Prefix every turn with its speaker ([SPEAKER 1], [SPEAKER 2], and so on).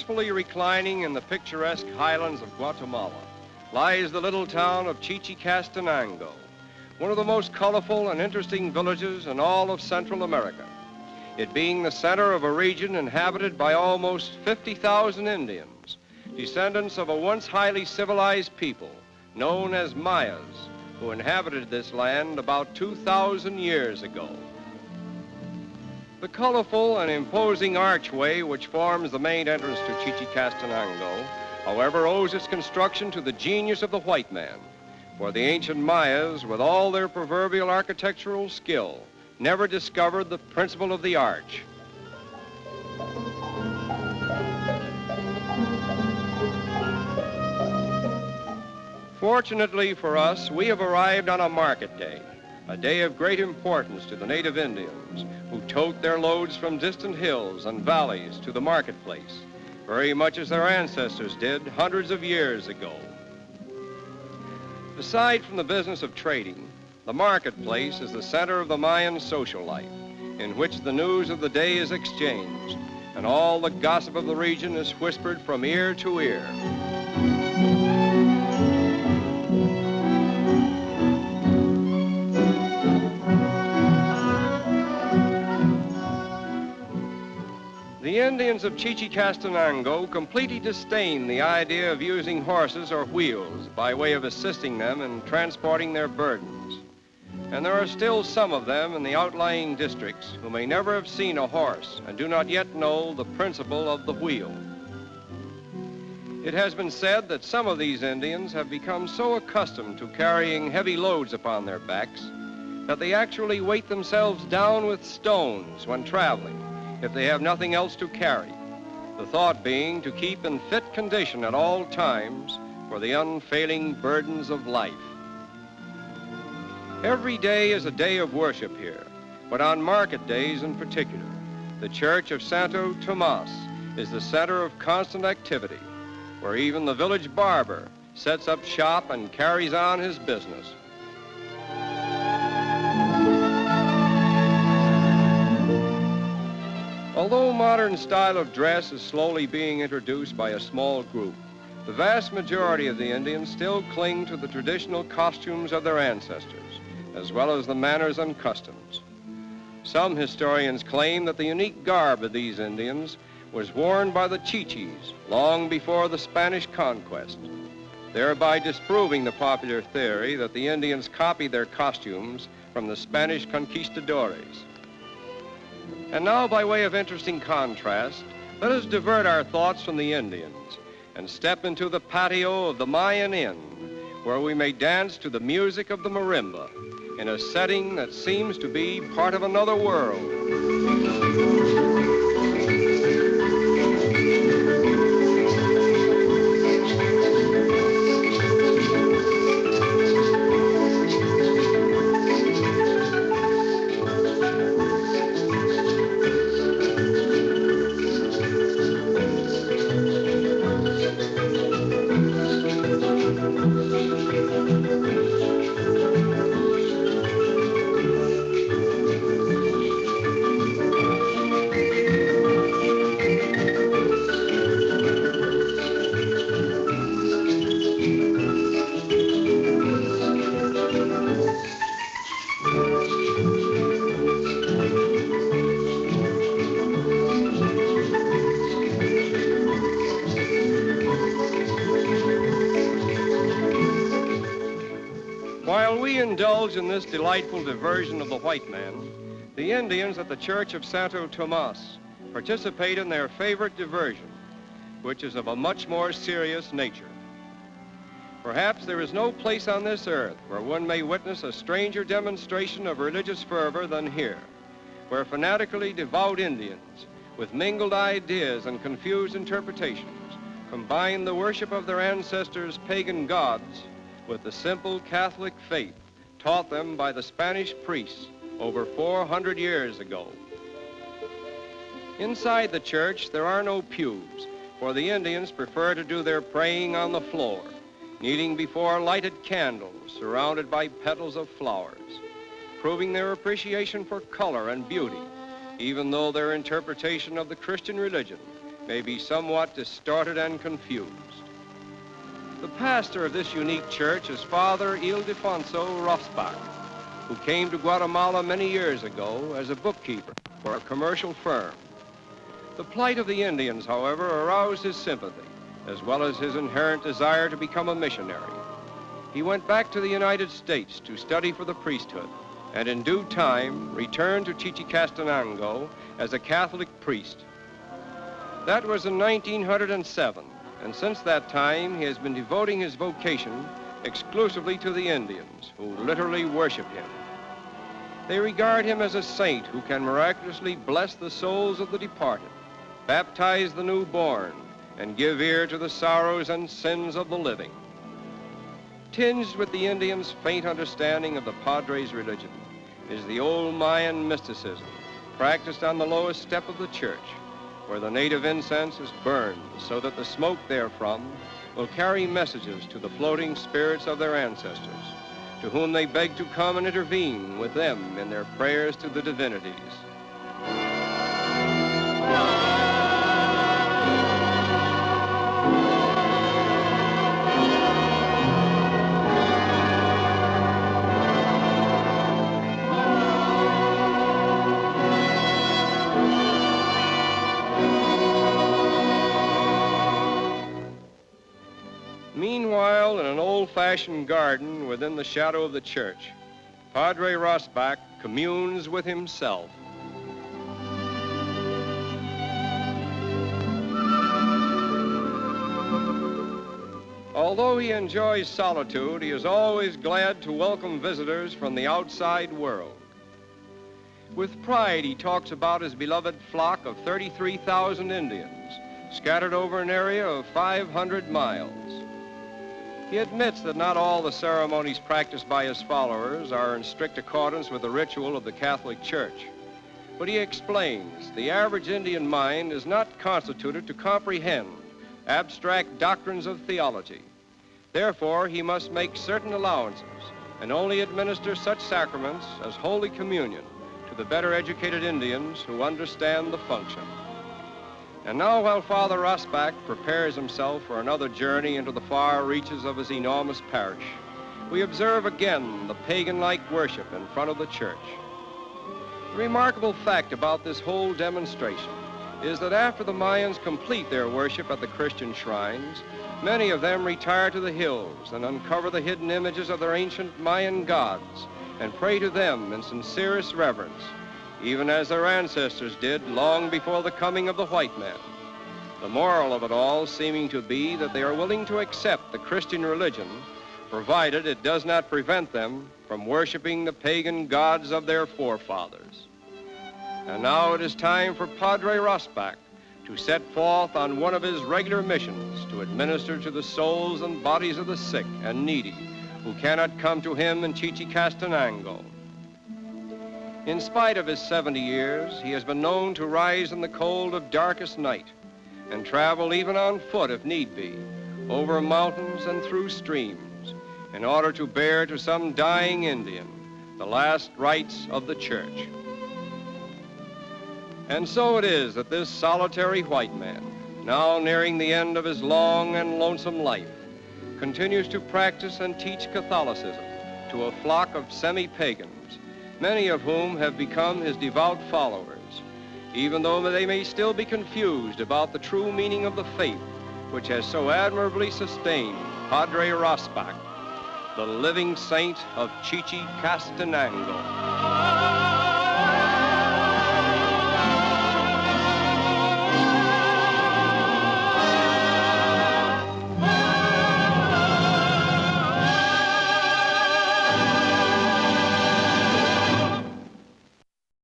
[SPEAKER 1] Peacefully reclining in the picturesque highlands of Guatemala lies the little town of Chichicastenango, one of the most colorful and interesting villages in all of Central America, it being the center of a region inhabited by almost 50,000 Indians, descendants of a once highly civilized people known as MAYAS, who inhabited this land about 2,000 years ago. The colorful and imposing archway which forms the main entrance to Chichicastenango, however, owes its construction to the genius of the white man, for the ancient Mayas, with all their proverbial architectural skill, never discovered the principle of the arch. Fortunately for us, we have arrived on a market day, a day of great importance to the native Indians who tote their loads from distant hills and valleys to the marketplace, very much as their ancestors did hundreds of years ago. Aside from the business of trading, the marketplace is the center of the Mayan social life, in which the news of the day is exchanged, and all the gossip of the region is whispered from ear to ear. The Indians of Chichicastenango completely disdain the idea of using horses or wheels by way of assisting them in transporting their burdens. And there are still some of them in the outlying districts who may never have seen a horse and do not yet know the principle of the wheel. It has been said that some of these Indians have become so accustomed to carrying heavy loads upon their backs that they actually weight themselves down with stones when traveling if they have nothing else to carry, the thought being to keep in fit condition at all times for the unfailing burdens of life. Every day is a day of worship here, but on market days in particular, the Church of Santo Tomas is the center of constant activity, where even the village barber sets up shop and carries on his business. Although modern style of dress is slowly being introduced by a small group, the vast majority of the Indians still cling to the traditional costumes of their ancestors, as well as the manners and customs. Some historians claim that the unique garb of these Indians was worn by the Chichis long before the Spanish conquest, thereby disproving the popular theory that the Indians copied their costumes from the Spanish conquistadores. And now, by way of interesting contrast, let us divert our thoughts from the Indians and step into the patio of the Mayan Inn, where we may dance to the music of the marimba in a setting that seems to be part of another world. While we indulge in this delightful diversion of the white man, the Indians at the Church of Santo Tomas participate in their favorite diversion, which is of a much more serious nature. Perhaps there is no place on this earth where one may witness a stranger demonstration of religious fervor than here, where fanatically devout Indians, with mingled ideas and confused interpretations, combine the worship of their ancestors' pagan gods with the simple Catholic faith taught them by the Spanish priests over 400 years ago. Inside the church, there are no pews, for the Indians prefer to do their praying on the floor, kneeling before lighted candles surrounded by petals of flowers, proving their appreciation for color and beauty, even though their interpretation of the Christian religion may be somewhat distorted and confused. The pastor of this unique church is Father Ildefonso Rossbach, who came to Guatemala many years ago as a bookkeeper for a commercial firm. The plight of the Indians, however, aroused his sympathy, as well as his inherent desire to become a missionary. He went back to the United States to study for the priesthood, and in due time returned to Chichicastenango as a Catholic priest. That was in 1907, and since that time he has been devoting his vocation exclusively to the Indians, who literally worship him. They regard him as a saint who can miraculously bless the souls of the departed, baptize the newborn, and give ear to the sorrows and sins of the living. Tinged with the Indians' faint understanding of the Padres' religion is the old Mayan mysticism practiced on the lowest step of the church, where the native incense is burned so that the smoke therefrom will carry messages to the floating spirits of their ancestors, to whom they beg to come and intervene with them in their prayers to the divinities. Meanwhile, in an old-fashioned garden within the shadow of the church, Padre Rossbach communes with himself. Although he enjoys solitude, he is always glad to welcome visitors from the outside world. With pride, he talks about his beloved flock of 33,000 Indians, scattered over an area of 500 miles. He admits that not all the ceremonies practiced by his followers are in strict accordance with the ritual of the Catholic Church. But he explains the average Indian mind is not constituted to comprehend abstract doctrines of theology. Therefore, he must make certain allowances and only administer such sacraments as Holy Communion to the better educated Indians who understand the function. And now, while Father Rossbach prepares himself for another journey into the far reaches of his enormous parish, we observe again the pagan-like worship in front of the church. The remarkable fact about this whole demonstration is that after the Mayans complete their worship at the Christian shrines, many of them retire to the hills and uncover the hidden images of their ancient Mayan gods and pray to them in sincerest reverence, even as their ancestors did long before the coming of the white man. The moral of it all seeming to be that they are willing to accept the Christian religion, provided it does not prevent them from worshiping the pagan gods of their forefathers. And now it is time for Padre Rossbach to set forth on one of his regular missions to administer to the souls and bodies of the sick and needy who cannot come to him in Chichicastenango. In spite of his 70 years, he has been known to rise in the cold of darkest night and travel even on foot if need be, over mountains and through streams, in order to bear to some dying Indian the last rites of the church. And so it is that this solitary white man, now nearing the end of his long and lonesome life, continues to practice and teach Catholicism to a flock of semi-pagans, many of whom have become his devout followers, even though they may still be confused about the true meaning of the faith which has so admirably sustained Padre Rossbach, the living saint of Chichicastenango.